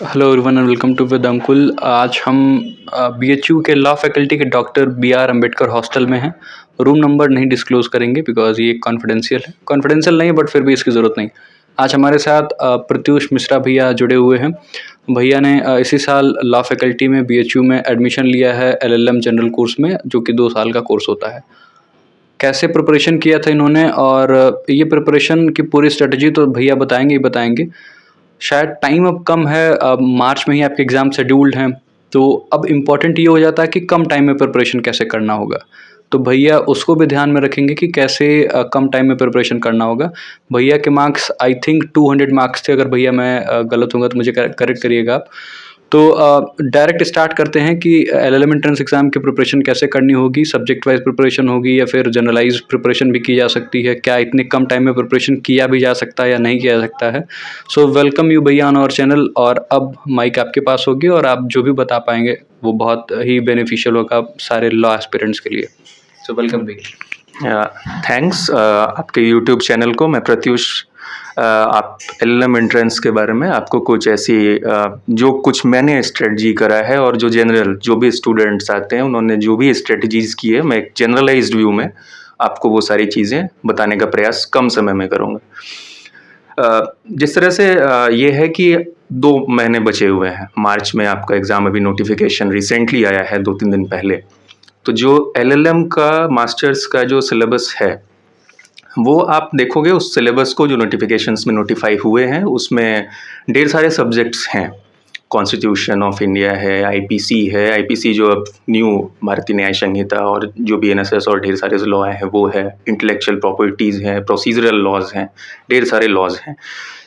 Hello everyone and welcome to with Ankul. आज हम BHU के लॉ फैकल्टी के doctor B R Ambedkar hostel में हैं। रूम नंबर नहीं डिस्क्लोज करेंगे बिकॉज ये कॉन्फिडेंशियल है। कॉन्फिडेंशियल नहीं बट फिर भी इसकी ज़रूरत नहीं। आज हमारे साथ प्रत्युष मिश्रा भैया जुड़े हुए हैं। भैया ने इसी साल लॉ फैकल्टी में बीएचयू में एडमिशन लिया है एलएलएम जनरल कोर्स में, जो कि 2 साल का कोर्स होता है। कैसे प्रिपरेशन किया था इन्होंने और ये प्रिपरेशन की पूरी स्ट्रेटजी तो भैया बताएंगे ही बताएंगे। शायद टाइम अब कम है, अब मार्च में ही आपके एग्ज़ाम शेड्यूल्ड हैं, तो अब इम्पॉर्टेंट ये हो जाता है कि कम टाइम में प्रिपरेशन कैसे करना होगा। तो भैया उसको भी ध्यान में रखेंगे कि कैसे कम टाइम में प्रिपरेशन करना होगा। भैया के मार्क्स आई थिंक 200 मार्क्स थे। अगर भैया मैं गलत होऊंगा तो मुझे करेक्ट करिएगा आप। तो डायरेक्ट स्टार्ट करते हैं कि एलएलएम एंट्रेंस एग्ज़ाम की प्रिपरेशन कैसे करनी होगी। सब्जेक्ट वाइज प्रिपरेशन होगी या फिर जनरलाइज प्रिपरेशन भी की जा सकती है, क्या इतने कम टाइम में प्रिपरेशन किया भी जा सकता है या नहीं किया जा सकता है। सो वेलकम यू भैया ऑन आवर चैनल। और अब माइक आपके पास होगी और आप जो भी बता पाएंगे वो बहुत ही बेनिफिशियल होगा सारे लॉ एस्पिरेंट्स के लिए। सो वेलकम भैया। थैंक्स आपके यूट्यूब चैनल को। मैं प्रत्युष, आप एलएलएम एंट्रेंस के बारे में आपको कुछ ऐसी जो कुछ मैंने स्ट्रेटजी करा है और जो जनरल जो भी स्टूडेंट्स आते हैं उन्होंने जो भी स्ट्रेटजीज की है, मैं एक जनरलाइज्ड व्यू में आपको वो सारी चीज़ें बताने का प्रयास कम समय में करूँगा। जिस तरह से ये है कि 2 महीने बचे हुए हैं। मार्च में आपका एग्ज़ाम अभी नोटिफिकेशन रिसेंटली आया है 2-3 दिन पहले। तो जो एलएलएम का मास्टर्स का जो सिलेबस है वो आप देखोगे उस सिलेबस को जो नोटिफिकेशंस में नोटिफाई हुए हैं उसमें ढेर सारे सब्जेक्ट्स हैं। कॉन्स्टिट्यूशन ऑफ इंडिया है, आईपीसी जो अब न्यू भारतीय न्याय संहिता और जो बीएनएसएस और ढेर सारे लॉ हैं वो है, इंटेलेक्चुअल प्रॉपर्टीज़ हैं, प्रोसीजरल लॉज हैं, ढेर सारे लॉज हैं।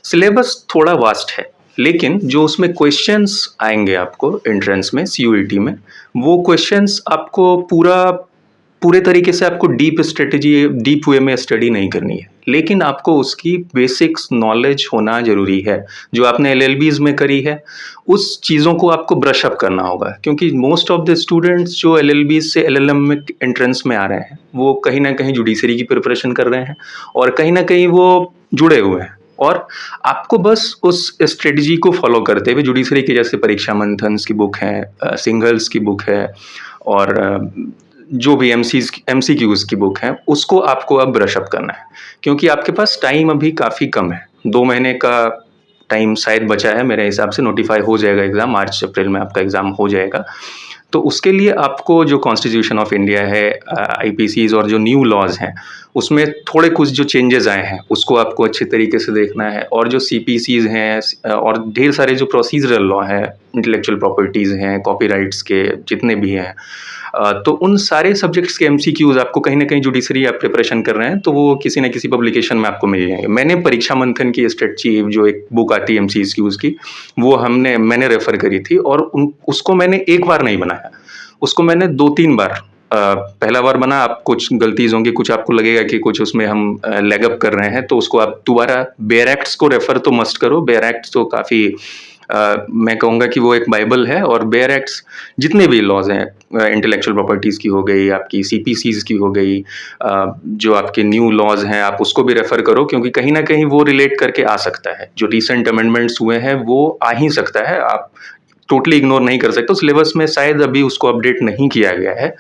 सिलेबस थोड़ा वास्ट है, लेकिन जो उसमें क्वेश्चंस आएंगे आपको एंट्रेंस में सीयूईटी में, वो क्वेश्चंस आपको पूरे तरीके से आपको डीप वे में स्टडी नहीं करनी है, लेकिन आपको उसकी बेसिक्स नॉलेज होना ज़रूरी है। जो आपने एलएलबीज़ में करी है उस चीज़ों को आपको ब्रश अप करना होगा, क्योंकि मोस्ट ऑफ द स्टूडेंट्स जो एलएलबीज़ से एलएलएम में एंट्रेंस में आ रहे हैं वो कहीं ना कहीं जुडिशरी की प्रिपरेशन कर रहे हैं और कहीं ना कहीं वो जुड़े हुए हैं। और आपको बस उस स्ट्रेटजी को फॉलो करते हुए जुडिशरी के जैसे परीक्षा मंथन्स की बुक है, सिंगल्स की बुक है और जो भी एमसीक्यूज की बुक है उसको आपको अब ब्रश अप करना है, क्योंकि आपके पास टाइम अभी काफ़ी कम है। 2 महीने का टाइम शायद बचा है मेरे हिसाब से। नोटिफाई हो जाएगा एग्ज़ाम, मार्च अप्रैल में आपका एग्ज़ाम हो जाएगा। तो उसके लिए आपको जो कॉन्स्टिट्यूशन ऑफ इंडिया है, आईपीसीज और जो न्यू लॉज हैं उसमें थोड़े कुछ जो चेंजेस आए हैं उसको आपको अच्छे तरीके से देखना है। और जो सीपीसीज हैं और ढेर सारे जो प्रोसीजरल लॉ हैं, इंटेलेक्चुअल प्रॉपर्टीज़ हैं, कॉपीराइट्स के जितने भी हैं, तो उन सारे सब्जेक्ट्स के एमसीक्यूज आपको कहीं ना कहीं जुडिशरी आप प्रिपरेशन कर रहे हैं तो वो किसी न किसी पब्लिकेशन में आपको मिल जाएंगे। मैंने परीक्षा मंथन की स्ट्रेटजी जो एक बुक आती है एमसीक्यूज की, वो मैंने रेफ़र करी थी और उसको मैंने एक बार नहीं बनाया, उसको मैंने 2-3 बार। पहला बार बना, आप कुछ गलतीज होंगी, कुछ आपको लगेगा कि कुछ उसमें हम लेग अप कर रहे हैं, तो उसको आप दोबारा बेयर एक्ट्स को रेफ़र तो मस्ट करो। बेयर एक्ट्स तो काफ़ी मैं कहूँगा कि वो एक बाइबल है। और बेयर एक्ट्स जितने भी लॉज हैं, इंटेलेक्चुअल प्रॉपर्टीज़ की हो गई, आपकी सीपीसीज की हो गई, जो आपके न्यू लॉज हैं आप उसको भी रेफ़र करो, क्योंकि कहीं ना कहीं वो रिलेट करके आ सकता है। जो रिसेंट अमेंडमेंट्स हुए हैं वो आ ही सकता है, आप टोटली इग्नोर नहीं कर सकते। सिलेबस में शायद अभी उसको अपडेट नहीं किया गया है,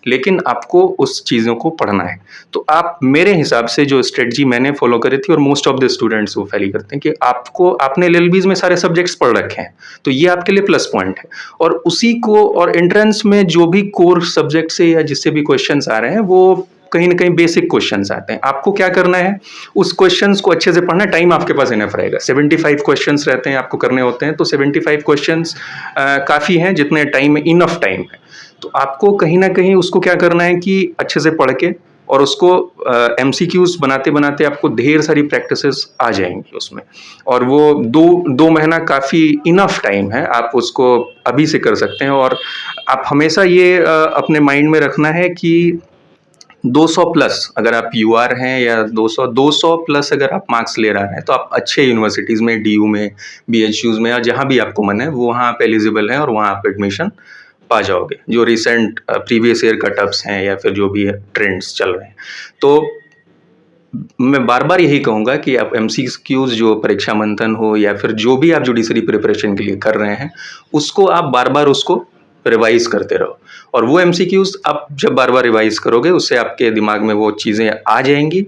लेकिन आपको उस चीज़ों को पढ़ना है। तो आप मेरे हिसाब से जो स्ट्रेटजी मैंने फॉलो करी थी और मोस्ट ऑफ द स्टूडेंट्स वो फैली करते हैं कि आपने एलएलबीज में सारे सब्जेक्ट्स पढ़ रखे हैं, तो ये आपके लिए प्लस पॉइंट है। और उसी को और एंट्रेंस में जो भी कोर सब्जेक्ट से या जिससे भी क्वेश्चंस आ रहे हैं वो कहीं ना कहीं बेसिक क्वेश्चंस आते हैं। आपको क्या करना है, उस क्वेश्चंस को अच्छे से पढ़ना। टाइम आपके पास इनफ रहेगा, 75 क्वेश्चंस रहते हैं आपको करने होते हैं, तो 75 क्वेश्चंस काफ़ी हैं जितने टाइम में, इनफ टाइम है। तो आपको कहीं ना कहीं उसको क्या करना है कि अच्छे से पढ़ के और उसको एमसीक्यूज बनाते बनाते आपको ढेर सारी प्रैक्टिसेस आ जाएंगी उसमें। और वो 2 महीना काफ़ी इनफ टाइम है, आप उसको अभी से कर सकते हैं। और आप हमेशा ये अपने माइंड में रखना है कि 200 प्लस अगर आप यूआर हैं या 200 प्लस अगर आप मार्क्स ले रहे हैं तो आप अच्छे यूनिवर्सिटीज़ में, डीयू में, बीएचयूज में, या जहाँ भी आपको मन है वो वहाँ आप एलिजिबल हैं और वहाँ आप एडमिशन पा जाओगे। जो रिसेंट प्रीवियस ईयर कटअप्स हैं या फिर जो भी ट्रेंड्स चल रहे हैं। तो मैं बार-बार यही कहूँगा कि आप एमसीक्यूज़ जो परीक्षा मंथन हो या फिर जो भी आप जुडिशरी प्रिपरेशन के लिए कर रहे हैं, उसको आप बार-बार उसको रिवाइज़ करते रहो। और वो एमसीक्यूज़ आप जब बार-बार रिवाइज़ करोगे, उससे आपके दिमाग में वो चीज़ें आ जाएँगी।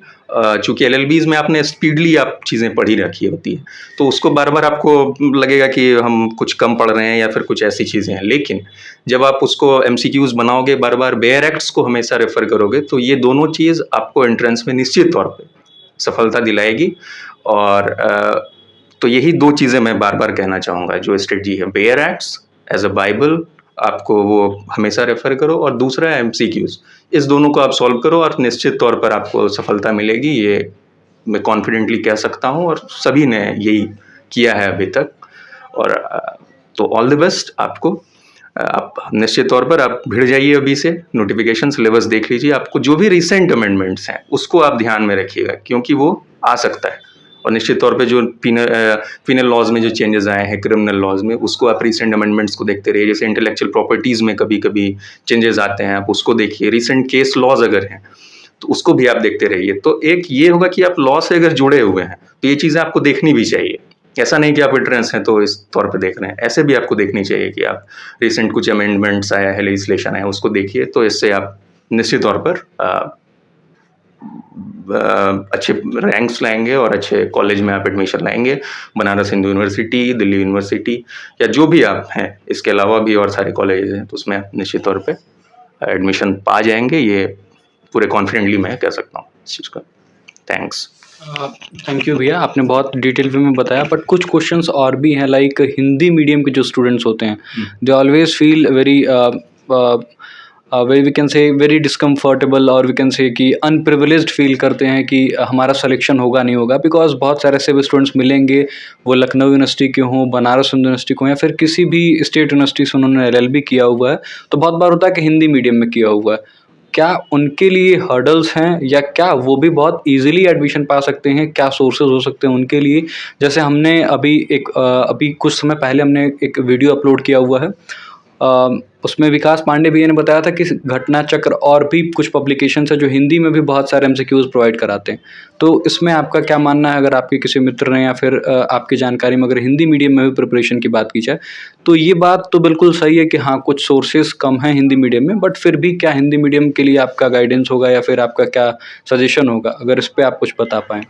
चूँकि एलएलबीज़ में आपने स्पीडली आप चीज़ें पढ़ी रखी होती हैं, तो उसको बार-बार आपको लगेगा कि हम कुछ कम पढ़ रहे हैं या फिर कुछ ऐसी चीज़ें हैं। लेकिन जब आप उसको एमसीक्यूज़ बनाओगे, बार-बार बेयर एक्ट्स को हमेशा रेफ़र करोगे, तो ये दोनों चीज़ आपको एंट्रेंस में निश्चित तौर पे सफलता दिलाएगी। और तो यही 2 चीज़ें मैं बार-बार कहना चाहूँगा, जो स्ट्रेटजी है, bear acts as a Bible आपको वो हमेशा रेफ़र करो, और दूसरा है एमसीक्यूज़। इस दोनों को आप सॉल्व करो और निश्चित तौर पर आपको सफलता मिलेगी, ये मैं कॉन्फिडेंटली कह सकता हूँ, और सभी ने यही किया है अभी तक। और तो ऑल द बेस्ट आपको। आप निश्चित तौर पर आप भिड़ जाइए अभी से, नोटिफिकेशन सिलेबस देख लीजिए, आपको जो भी रिसेंट अमेंडमेंट्स हैं उसको आप ध्यान में रखिएगा, क्योंकि वो आ सकता है। और निश्चित तौर पे जो पीनल लॉज में जो चेंजेस आए हैं, क्रिमिनल लॉज में, उसको आप रिसेंट अमेंडमेंट्स को देखते रहिए। जैसे इंटेलेक्चुअल प्रॉपर्टीज़ में कभी कभी चेंजेस आते हैं, आप उसको देखिए। रिसेंट केस लॉज अगर हैं तो उसको भी आप देखते रहिए। तो एक ये होगा कि आप लॉ से अगर जुड़े हुए हैं तो ये चीज़ें आपको देखनी भी चाहिए। ऐसा नहीं कि आप एंट्रेंस हैं तो इस तौर पे देख रहे हैं, ऐसे भी आपको देखनी चाहिए कि आप रिसेंट कुछ अमेंडमेंट्स आया है, लेजिस्लेशन है, उसको देखिए। तो इससे आप निश्चित तौर पर अच्छे रैंक्स लाएंगे और अच्छे कॉलेज में आप एडमिशन लाएंगे। बनारस हिंदू यूनिवर्सिटी, दिल्ली यूनिवर्सिटी, या जो भी आप हैं, इसके अलावा भी और सारे कॉलेज हैं, तो उसमें आप निश्चित तौर पे एडमिशन पा जाएंगे। ये पूरे कॉन्फिडेंटली मैं कह सकता हूँ इस चीज़ का। थैंक्स। थैंक यू भैया, आपने बहुत डिटेल में बताया। बट कुछ क्वेश्चंस और भी हैं, लाइक हिंदी मीडियम के जो स्टूडेंट्स होते हैं, they always feel very we can say very discomfortable, और वी कैन से कि अनप्रिविलेज्ड फील करते हैं कि हमारा सिलेक्शन होगा नहीं होगा, बिकॉज बहुत सारे ऐसे भी स्टूडेंट्स मिलेंगे, वो लखनऊ यूनिवर्सिटी के हों, बनारस यूनिवर्सिटी को, या फिर किसी भी स्टेट यूनिवर्सिटी से उन्होंने एलएलबी किया हुआ है, तो बहुत बार होता है कि हिंदी मीडियम में किया हुआ है। क्या उनके लिए हर्डल्स हैं, या क्या वो भी बहुत इजीली एडमिशन पा सकते हैं? क्या सोर्सेज हो सकते हैं उनके लिए? जैसे हमने अभी कुछ समय पहले हमने एक वीडियो अपलोड किया हुआ है, उसमें विकास पांडे भैया ने बताया था कि घटना चक्र और भी कुछ पब्लिकेशन है जो हिंदी में भी बहुत सारे एमसीक्यूज प्रोवाइड कराते हैं। तो इसमें आपका क्या मानना है? अगर आपके किसी मित्र ने या फिर आपकी जानकारी में अगर हिंदी मीडियम में भी प्रिपरेशन की बात की जाए, तो ये बात तो बिल्कुल सही है कि हाँ, कुछ सोर्सेज कम हैं हिंदी मीडियम में, बट फिर भी क्या हिंदी मीडियम के लिए आपका गाइडेंस होगा या फिर आपका क्या सजेशन होगा, अगर इस पर आप कुछ बता पाएँ?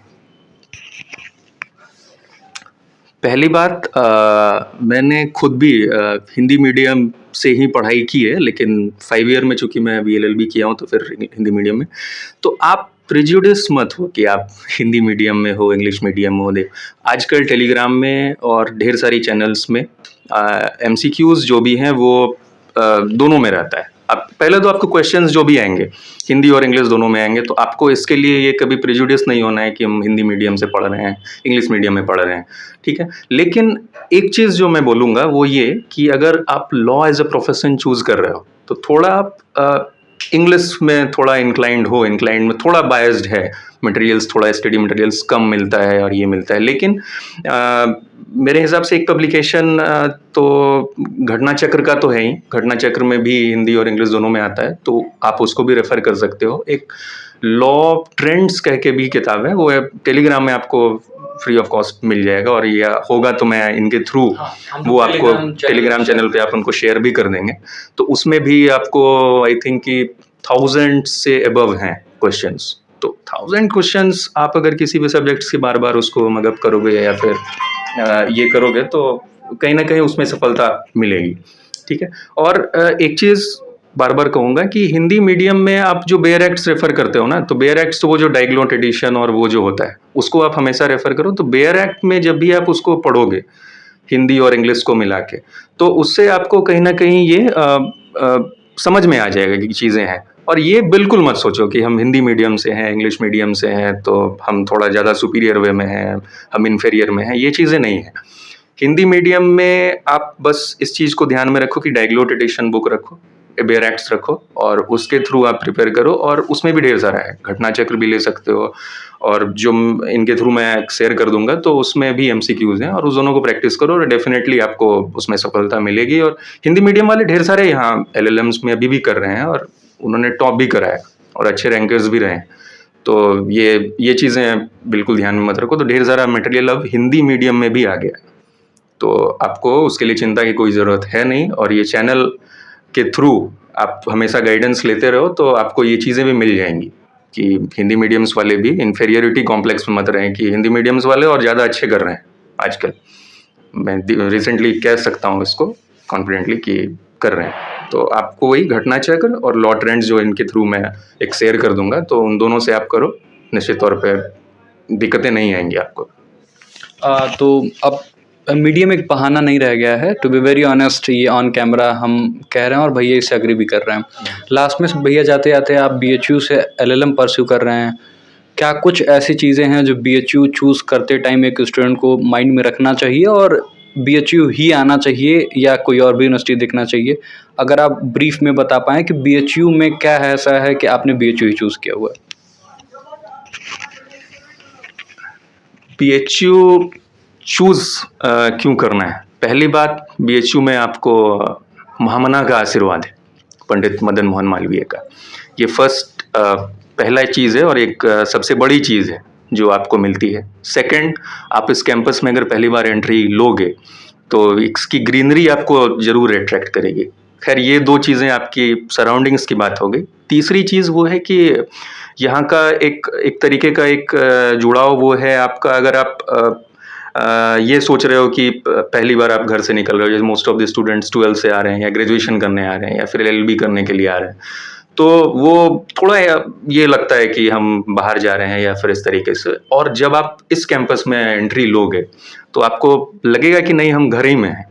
पहली बात, मैंने खुद भी हिंदी मीडियम से ही पढ़ाई की है, लेकिन 5 ईयर में चूँकि मैं अभी एलएलबी किया हूँ तो फिर हिंदी मीडियम में। तो आप प्रेजुडिस मत हो कि आप हिंदी मीडियम में हो, इंग्लिश मीडियम में हो। आजकल टेलीग्राम में और ढेर सारी चैनल्स में एमसीक्यूज़ जो भी हैं वो दोनों में रहता है। आप पहले तो आपको क्वेश्चंस जो भी आएंगे हिंदी और इंग्लिश दोनों में आएंगे, तो आपको इसके लिए ये कभी प्रेजुडिस नहीं होना है कि हम हिंदी मीडियम से पढ़ रहे हैं, इंग्लिश मीडियम में पढ़ रहे हैं, ठीक है। लेकिन एक चीज़ जो मैं बोलूँगा वो ये कि अगर आप law as a profession choose कर रहे हो तो थोड़ा आप इंग्लिश में थोड़ा इंक्लाइंड में थोड़ा बायस्ड है, मटेरियल्स, थोड़ा स्टडी मटेरियल्स कम मिलता है और ये मिलता है। लेकिन मेरे हिसाब से एक पब्लिकेशन तो घटना चक्र का तो है ही, घटना चक्र में भी हिंदी और इंग्लिश दोनों में आता है, तो आप उसको भी रेफ़र कर सकते हो। एक लॉ ट्रेंड्स कह के भी किताब है, वो टेलीग्राम में आपको फ्री ऑफ कॉस्ट मिल जाएगा, और ये होगा तो मैं इनके थ्रू वो आपको टेलीग्राम चैनल पे आप उनको शेयर भी कर देंगे। तो उसमें भी आपको आई थिंक कि 1000 से अबव हैं क्वेश्चंस। तो 1000 क्वेश्चंस आप अगर किसी भी सब्जेक्ट्स के बार बार उसको मगअप करोगे या फिर ये करोगे तो कहीं ना कहीं उसमें सफलता मिलेगी, ठीक है। और एक चीज़ बार बार कहूँगा कि हिंदी मीडियम में आप जो बेयर एक्ट्स रेफ़र करते हो ना, तो बेयर एक्ट्स तो वो जो डायग्लोट एडिशन और वो जो होता है उसको आप हमेशा रेफ़र करो। तो बेयर एक्ट में जब भी आप उसको पढ़ोगे हिंदी और इंग्लिश को मिला के, तो उससे आपको कहीं ना कहीं ये समझ में आ जाएगा कि चीज़ें हैं। और ये बिल्कुल मत सोचो कि हम हिंदी मीडियम से हैं, इंग्लिश मीडियम से हैं तो हम थोड़ा ज़्यादा सुपीरियर वे में हैं, हम इन्फीरियर में हैं, ये चीज़ें नहीं हैं। हिंदी मीडियम में आप बस इस चीज़ को ध्यान में रखो कि डायग्लोट एडिशन बुक रखो, बेयर एक्ट्स रखो, और उसके थ्रू आप प्रिपेयर करो। और उसमें भी ढेर सारा है, घटना चक्र भी ले सकते हो, और जो इनके थ्रू मैं शेयर कर दूंगा तो उसमें भी एमसीक्यूज़ हैं, और उस दोनों को प्रैक्टिस करो और डेफिनेटली आपको उसमें सफलता मिलेगी। और हिंदी मीडियम वाले ढेर सारे यहाँ एलएलएम्स में अभी भी कर रहे हैं, और उन्होंने टॉप भी करा है और अच्छे रैंकर्स भी रहे हैं। तो ये चीज़ें बिल्कुल ध्यान में मत रखो। तो ढेर सारा मटेरियल अब हिंदी मीडियम में भी आ गया है, तो आपको उसके लिए चिंता की कोई ज़रूरत है नहीं। और ये चैनल के थ्रू आप हमेशा गाइडेंस लेते रहो तो आपको ये चीज़ें भी मिल जाएंगी कि हिंदी मीडियम्स वाले भी इन्फीरियरिटी कॉम्प्लेक्स में मत रहें कि हिंदी मीडियम्स वाले और ज़्यादा अच्छे कर रहे हैं आजकल। मैं रिसेंटली कह सकता हूँ इसको कॉन्फिडेंटली कि कर रहे हैं। तो आपको वही घटना चक्र और लॉ ट्रेंड्स जो इनके थ्रू मैं एक शेयर कर दूंगा, तो उन दोनों से आप करो, निश्चित तौर पे दिक्कतें नहीं आएंगी आपको। तो अब मीडियम एक बहाना नहीं रह गया है, टू बी वेरी ऑनेस्ट। ये ऑन कैमरा हम कह रहे हैं और भैया इससे एग्री भी कर रहे हैं। लास्ट में भैया जाते जाते आप BHU से LLM परस्यू कर रहे हैं, क्या कुछ ऐसी चीज़ें हैं जो BHU चूज़ करते टाइम एक स्टूडेंट को माइंड में रखना चाहिए और BHU ही आना चाहिए या कोई और भी यूनिवर्सिटी देखना चाहिए? अगर आप ब्रीफ में बता पाएँ कि BHU में क्या है ऐसा है कि आपने BHU ही चूज़ किया हुआ है? BHU चूज़ क्यों करना है? पहली बात, BHU में आपको महामना का आशीर्वाद है, पंडित मदन मोहन मालवीय का। ये फर्स्ट पहला चीज़ है और एक सबसे बड़ी चीज़ है जो आपको मिलती है। सेकंड, आप इस कैंपस में अगर पहली बार एंट्री लोगे तो इसकी ग्रीनरी आपको ज़रूर अट्रैक्ट करेगी। खैर, ये दो चीज़ें आपकी सराउंडिंग्स की बात हो गई। तीसरी चीज़ वो है कि यहाँ का एक तरीके का एक जुड़ाव वो है आपका, अगर आप ये सोच रहे हो कि पहली बार आप घर से निकल रहे हो, जैसे most of the students 12th से आ रहे हैं या ग्रेजुएशन करने आ रहे हैं या फिर LLB करने के लिए आ रहे हैं, तो वो थोड़ा ये लगता है कि हम बाहर जा रहे हैं या फिर इस तरीके से। और जब आप इस कैंपस में एंट्री लोगे तो आपको लगेगा कि नहीं, हम घर ही में हैं।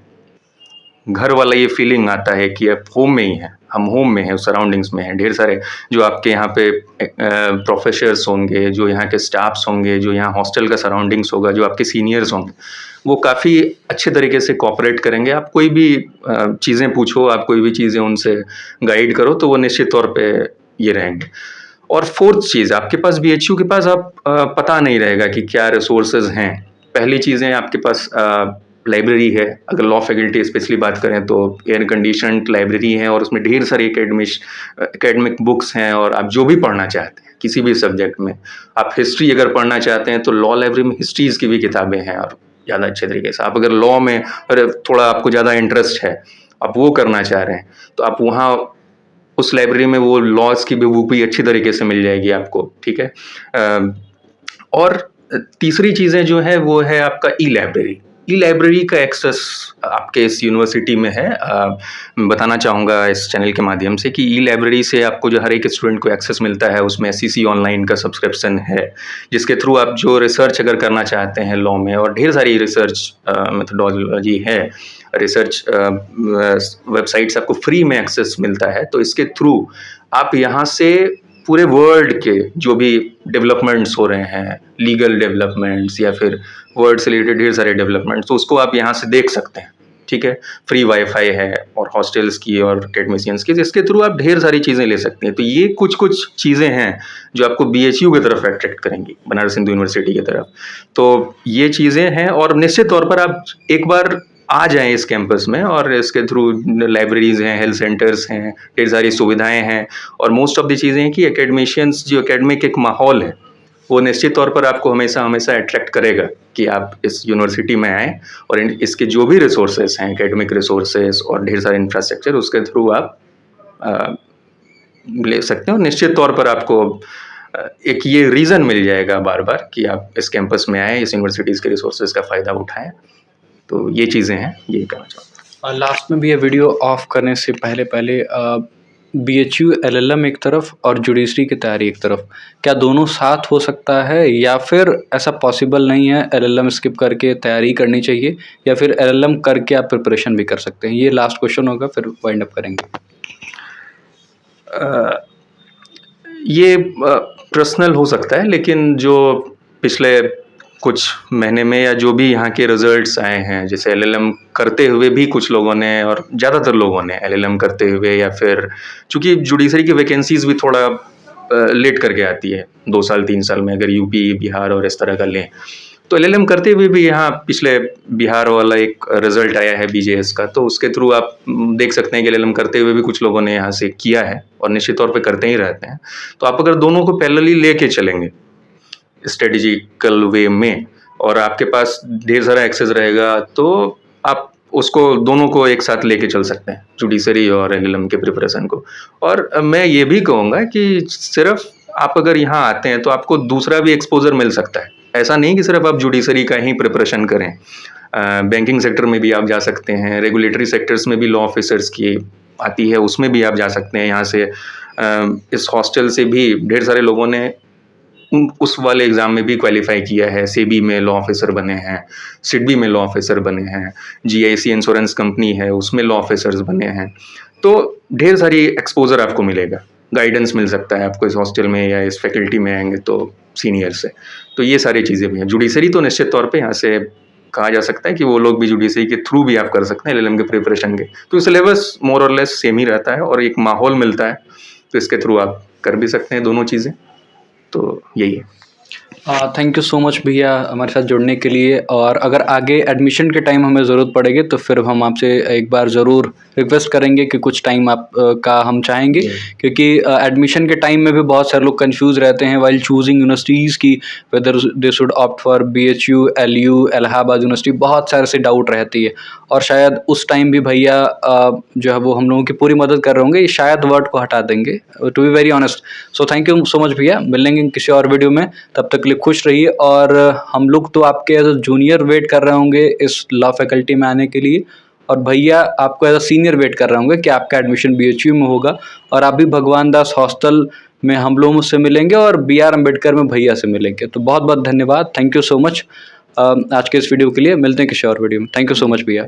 घर वाला ये फीलिंग आता है कि आप होम में ही हैं, हम होम में हैं, सराउंडिंग्स में हैं। ढेर सारे जो आपके यहाँ पे प्रोफेसर्स होंगे, जो यहाँ के स्टाफ्स होंगे, जो यहाँ हॉस्टल का सराउंडिंग्स होगा, जो आपके सीनियर्स होंगे, वो काफ़ी अच्छे तरीके से कोऑपरेट करेंगे। आप कोई भी चीज़ें पूछो, आप कोई भी चीज़ें उनसे गाइड करो तो वो निश्चित तौर पे ये रहेंगे। और फोर्थ चीज़, आपके पास BHU के पास आप पता नहीं रहेगा कि क्या रिसोर्सेज हैं। पहली चीज़ें आपके पास लाइब्रेरी है। अगर लॉ फैकल्टी स्पेशली बात करें तो एयर कंडीशनड लाइब्रेरी है और उसमें ढेर सारी एकेडमिक बुक्स हैं। और आप जो भी पढ़ना चाहते हैं किसी भी सब्जेक्ट में, आप हिस्ट्री अगर पढ़ना चाहते हैं तो लॉ लाइब्रेरी में हिस्ट्रीज़ की भी किताबें हैं और ज़्यादा अच्छे तरीके से। आप अगर लॉ में थोड़ा आपको ज़्यादा इंटरेस्ट है, आप वो करना चाह रहे हैं, तो आप वहाँ उस लाइब्रेरी में वो लॉज की भी बुक भी अच्छी तरीके से मिल जाएगी आपको, ठीक है। और तीसरी चीज़ें जो है वो है आपका ई-लाइब्रेरी का एक्सेस आपके इस यूनिवर्सिटी में है। बताना चाहूँगा इस चैनल के माध्यम से कि ई-लाइब्रेरी से आपको जो हर एक स्टूडेंट को एक्सेस मिलता है, उसमें SEC ऑनलाइन का सब्सक्रिप्शन है, जिसके थ्रू आप जो रिसर्च अगर करना चाहते हैं लॉ में, और ढेर सारी रिसर्च मेथडोलॉजी है, रिसर्च वेबसाइट्स आपको फ्री में एक्सेस मिलता है। तो इसके थ्रू आप यहाँ से पूरे वर्ल्ड के जो भी डेवलपमेंट्स हो रहे हैं, लीगल डेवलपमेंट्स या फिर वर्ल्ड से रिलेटेड ढेर सारे डेवलपमेंट्स, तो उसको आप यहाँ से देख सकते हैं, ठीक है। फ्री वाईफाई है और हॉस्टल्स की और एकेडमिशियंस की, जिसके थ्रू आप ढेर सारी चीज़ें ले सकते हैं। तो ये कुछ चीज़ें हैं जो आपको BHU की तरफ अट्रैक्ट करेंगी, बनारस हिंदू यूनिवर्सिटी की तरफ। तो ये चीज़ें हैं और निश्चित तौर पर आप एक बार आ जाएं इस कैंपस में, और इसके थ्रू लाइब्रेरीज़ हैं, हेल्थ सेंटर्स हैं, ढेर सारी सुविधाएं हैं, और मोस्ट ऑफ द चीज़ें हैं कि एकेडमिशियंस जो एकेडमिक एक माहौल है वो निश्चित तौर पर आपको हमेशा अट्रैक्ट करेगा कि आप इस यूनिवर्सिटी में आएँ। और इसके जो भी रिसोर्सेज हैं, एकेडमिक रिसोर्सेज और ढेर सारे इंफ्रास्ट्रक्चर, उसके थ्रू आप ले सकते हैं। और निश्चित तौर पर आपको एक ये रीज़न मिल जाएगा बार बार कि आप इस कैंपस में आएँ, इस यूनिवर्सिटीज़ के रिसोर्सेज का फ़ायदा उठाएँ। तो ये चीज़ें हैं, यही कहना चाहूँगा। लास्ट में भी ये वीडियो ऑफ करने से पहले BHU LLM एक तरफ और जुडिशरी की तैयारी एक तरफ, क्या दोनों साथ हो सकता है या फिर ऐसा पॉसिबल नहीं है, LLM स्किप करके तैयारी करनी चाहिए, या फिर LLM करके आप प्रिपरेशन भी कर सकते हैं? ये लास्ट क्वेश्चन होगा, फिर वाइंड अप करेंगे। ये पर्सनल हो सकता है, लेकिन जो पिछले कुछ महीने में या जो भी यहाँ के रिजल्ट्स आए हैं, जैसे LLM करते हुए भी कुछ लोगों ने, और ज़्यादातर लोगों ने LLM करते हुए, या फिर चूँकि जुडिशरी की वैकेंसीज़ भी थोड़ा लेट करके आती है, 2 साल 3 साल में, अगर UP, बिहार और इस तरह का लें, तो एलएलएम करते हुए भी यहाँ पिछले बिहार वाला एक रिजल्ट आया है बीजेएस का, तो उसके थ्रू आप देख सकते हैं कि एलएलएम करते हुए भी कुछ लोगों ने यहाँ से किया है और निश्चित तौर पे करते ही रहते हैं। तो आप अगर दोनों को पैरेलली लेके चलेंगे स्ट्रेटेजिकल वे में और आपके पास ढेर सारा एक्सेस रहेगा, तो आप उसको दोनों को एक साथ लेके चल सकते हैं, जुडिशरी और एलएलएम के प्रिपरेशन को। और मैं ये भी कहूँगा कि सिर्फ आप अगर यहाँ आते हैं तो आपको दूसरा भी एक्सपोजर मिल सकता है। ऐसा नहीं कि सिर्फ आप जुडिशरी का ही प्रिपरेशन करें, बैंकिंग सेक्टर में भी आप जा सकते हैं, रेगुलेटरी सेक्टर्स में भी लॉ ऑफिसर्स की आती है, उसमें भी आप जा सकते हैं। यहाँ से इस हॉस्टल से भी ढेर सारे लोगों ने उस वाले एग्ज़ाम में भी क्वालिफाई किया है, सेबी में लॉ ऑफिसर बने हैं, सिडबी में लॉ ऑफिसर बने हैं, जीआईसी इंश्योरेंस कंपनी है उसमें लॉ ऑफिसर्स बने हैं। तो ढेर सारी एक्सपोजर आपको मिलेगा, गाइडेंस मिल सकता है आपको इस हॉस्टल में या इस फैकल्टी में आएंगे तो सीनियर से। तो ये सारी चीज़ें भी हैं। जुडिशरी तो निश्चित तौर पे यहाँ से कहा जा सकता है कि वो लोग भी जुडिशरी के थ्रू भी आप कर सकते हैं एलएलएम के प्रिपरेशन के। तो सिलेबस मोर और लेस सेम ही रहता है और एक माहौल मिलता है, तो इसके थ्रू आप कर भी सकते हैं दोनों चीज़ें। तो यही है। थैंक यू सो मच भैया हमारे साथ जुड़ने के लिए। और अगर आगे एडमिशन के टाइम हमें ज़रूरत पड़ेगी तो फिर हम आपसे एक बार ज़रूर रिक्वेस्ट करेंगे कि कुछ टाइम आप का हम चाहेंगे, क्योंकि एडमिशन के टाइम में भी बहुत सारे लोग कंफ्यूज रहते हैं वाइल चूजिंग यूनिवर्सिटीज़ की, whether they should opt for BHU, LU, Allahabad university, बहुत सारे से डाउट रहती है। और शायद उस टाइम भी भैया जो है वो हम लोगों की पूरी मदद कर रहे होंगे, शायद वर्ड को हटा देंगे, to be very honest. So thank you so much भैया, मिलेंगे किसी और वीडियो में, तब तक के लिए खुश रहिए। और हम लोग तो आपके एज अ जूनियर वेट कर रहे होंगे इस लॉ फैकल्टी में आने के लिए, और भैया आपको एज अ सीनियर वेट कर रहे होंगे कि आपका एडमिशन BHU में होगा और आप भी भगवान दास हॉस्टल में हम लोग से मिलेंगे और BR अम्बेडकर में भैया से मिलेंगे। तो बहुत बहुत धन्यवाद, थैंक यू सो मच आज के इस वीडियो के लिए। मिलते हैं किसी और वीडियो में। थैंक यू सो मच भैया।